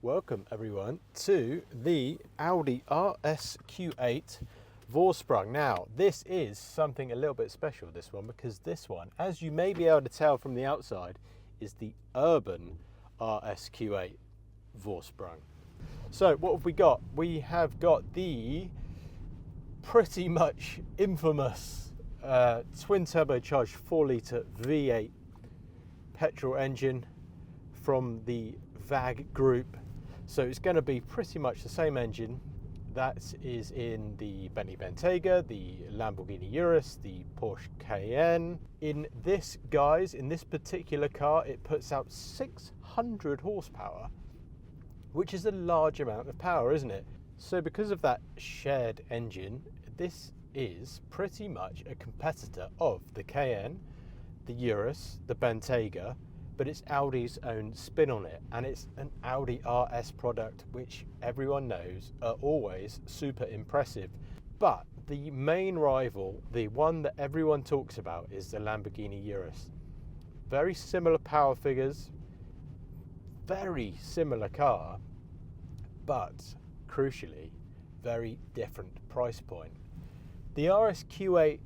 Welcome everyone to the Audi RSQ8 Vorsprung. Now this is something a little bit special, this one, because this one, as you may be able to tell from the outside, is the Urban RSQ8 Vorsprung. So what have we got? We have got the pretty much infamous twin turbocharged 4-litre V8 petrol engine from the VAG group. So it's going to be pretty much the same engine that is in the Bentley Bentayga, the Lamborghini Urus, the Porsche Cayenne. In this, guys, in this particular car, it puts out 600 horsepower, which is a large amount of power, isn't it? So because of that shared engine, this is pretty much a competitor of the Cayenne, the Urus, the Bentayga, but it's Audi's own spin on it, and it's an Audi RS product, which everyone knows are always super impressive. But the main rival, the one that everyone talks about, is the Lamborghini Urus. Very similar power figures, very similar car, but crucially, very different price point. The RSQ8,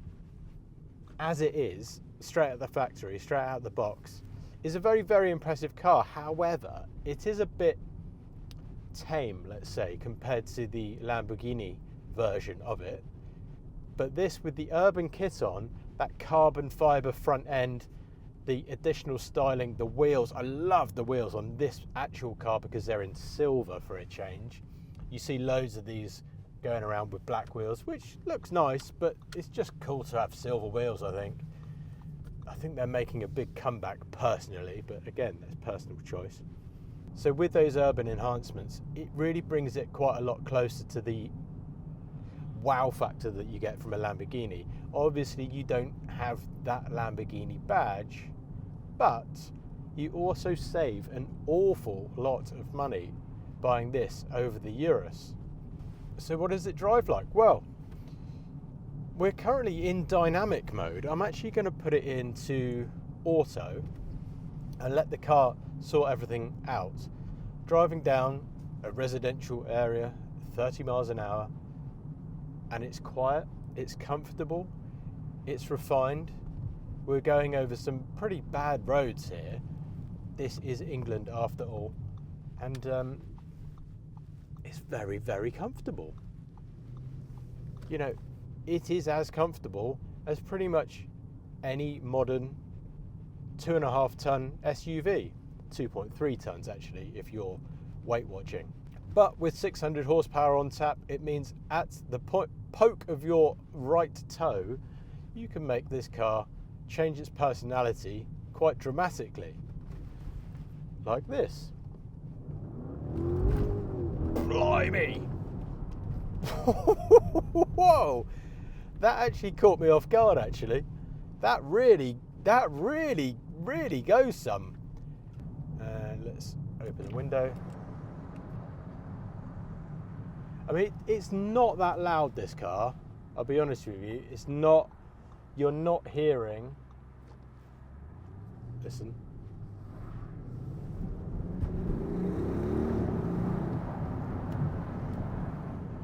as it is, straight out the factory, straight out the box, is a very, very impressive car. However, it is a bit tame, let's say, compared to the Lamborghini version of it. But this, with the Urban kit on, that carbon fiber front end, the additional styling, the wheels, I love the wheels on this actual car because they're in silver for a change. You see loads of these going around with black wheels, which looks nice, but it's just cool to have silver wheels, I think. I think they're making a big comeback personally, but again, that's personal choice. So with those urban enhancements, it really brings it quite a lot closer to the wow factor that you get from a Lamborghini. Obviously, you don't have that Lamborghini badge, but you also save an awful lot of money buying this over the Urus. So what does it drive like? Well, we're currently in dynamic mode. I'm actually going to put it into auto and let the car sort everything out. Driving down a residential area, 30 miles an hour, and it's quiet, it's comfortable, it's refined. We're going over some pretty bad roads here. This is England after all, and it's very, very comfortable. You know, it is as comfortable as pretty much any modern 2.5 ton SUV, 2.3 tons actually, if you're weight watching. But with 600 horsepower on tap, it means at the poke of your right toe, you can make this car change its personality quite dramatically. Like this. Blimey! Whoa! That actually caught me off guard, actually. That really goes some. Let's open the window. I mean, it's not that loud, this car. I'll be honest with you. It's not, you're not hearing, listen.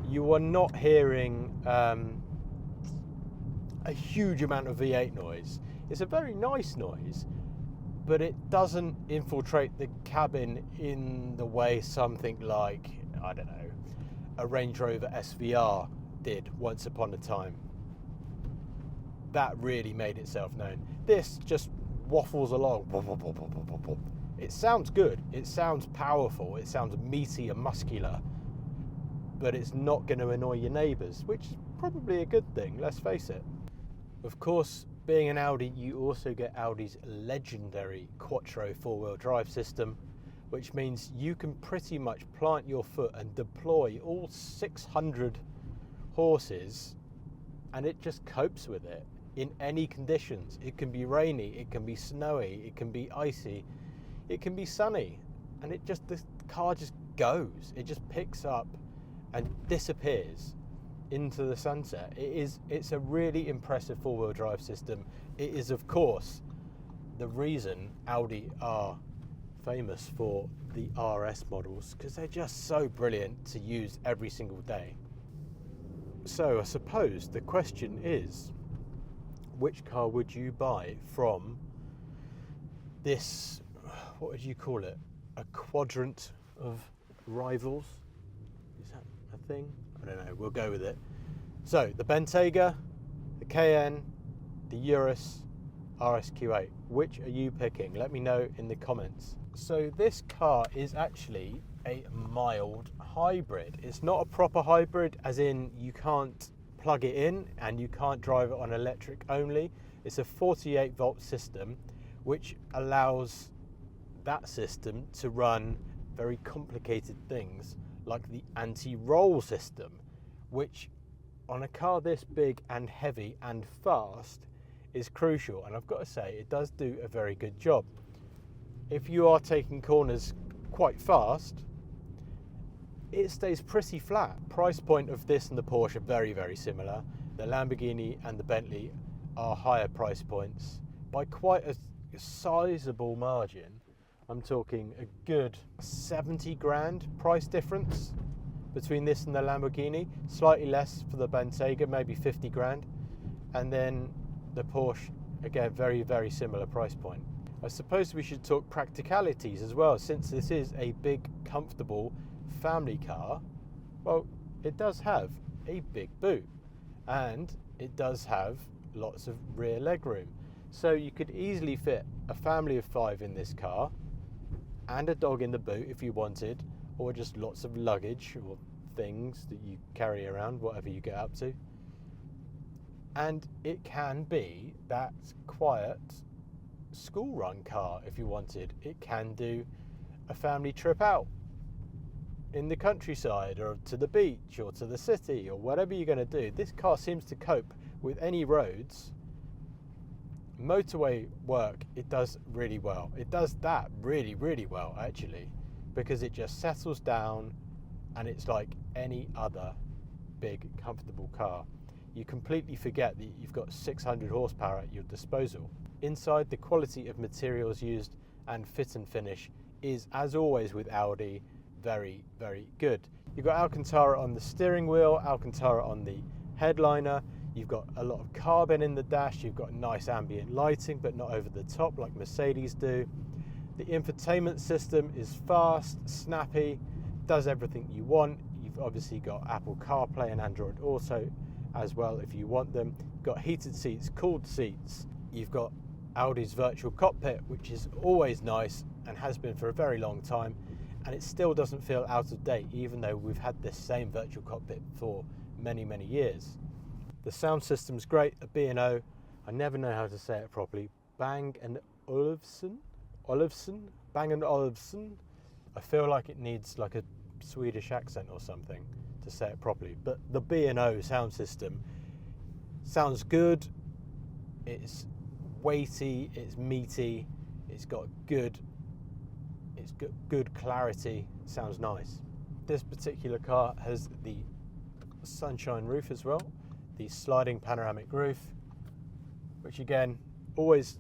You are not hearing a huge amount of V8 noise. It's a very nice noise, but it doesn't infiltrate the cabin in the way something like, I don't know, a Range Rover SVR did once upon a time. That really made itself known. This just waffles along. It sounds good, it sounds powerful, it sounds meaty and muscular, but it's not going to annoy your neighbours, which is probably a good thing, let's face it. Of course, being an Audi, you also get Audi's legendary Quattro 4-wheel drive system, which means you can pretty much plant your foot and deploy all 600 horses, and it just copes with it in any conditions. It can be rainy, it can be snowy, it can be icy, it can be sunny, and the car just goes. It just picks up and disappears into the sunset. It's a really impressive 4-wheel drive system. It is, of course, the reason Audi are famous for the RS models because they're just so brilliant to use every single day. So I suppose the question is, which car would you buy from this, what would you call it, a quadrant of rivals? Is that a thing? I don't know, we'll go with it. So the Bentayga, the Cayenne, the Urus RSQ8, which are you picking? Let me know in the comments. So this car is actually a mild hybrid. It's not a proper hybrid, as in you can't plug it in and you can't drive it on electric only. It's a 48 volt system, which allows that system to run very complicated things like the anti-roll system, which on a car this big and heavy and fast is crucial, and I've got to say it does do a very good job. If you are taking corners quite fast, it stays pretty flat. Price point of this and the Porsche are very, very similar. The Lamborghini and the Bentley are higher price points by quite a sizable margin. I'm talking a good 70 grand price difference between this and the Lamborghini, slightly less for the Bentayga, maybe 50 grand, and then the Porsche, again, very, very similar price point. I suppose we should talk practicalities as well, since this is a big, comfortable family car. Well, it does have a big boot, and it does have lots of rear legroom. So you could easily fit a family of 5 in this car, and a dog in the boot if you wanted, or just lots of luggage or things that you carry around, whatever you get up to. And it can be that quiet school run car if you wanted. It can do a family trip out in the countryside or to the beach or to the city or whatever you're going to do. This car seems to cope with any roads. Motorway work, it does really well. It does that really, really well actually, because it just settles down and it's like any other big, comfortable car. You completely forget that you've got 600 horsepower at your disposal. Inside, the quality of materials used and fit and finish is, as always with Audi, very, very good. You've got Alcantara on the steering wheel, Alcantara on the headliner. You've got a lot of carbon in the dash. You've got nice ambient lighting, but not over the top like Mercedes do. The infotainment system is fast, snappy, does everything you want. You've obviously got Apple CarPlay and Android Auto as well if you want them. You've got heated seats, cooled seats. You've got Audi's virtual cockpit, which is always nice and has been for a very long time, and it still doesn't feel out of date, even though we've had this same virtual cockpit for many, many years. The sound system's great, a B&O. I never know how to say it properly. Bang & Olufsen? Bang & Olufsen? I feel like it needs like a Swedish accent or something to say it properly, but the B&O sound system sounds good. It's weighty, it's meaty, it's got good clarity. It sounds nice. This particular car has the sunshine roof as well, the sliding panoramic roof, which again always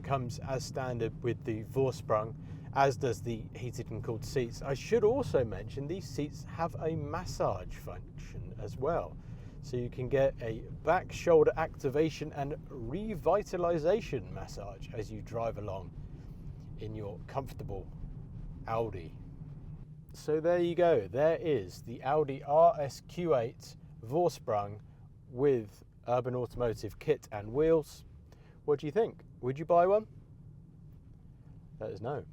comes as standard with the Vorsprung, as does the heated and cooled seats. I should also mention these seats have a massage function as well. So you can get a back shoulder activation and revitalization massage as you drive along in your comfortable Audi. So there you go. There is the Audi RSQ8 Vorsprung with Urban Automotive kit and wheels. What do you think? Would you buy one? Let us know.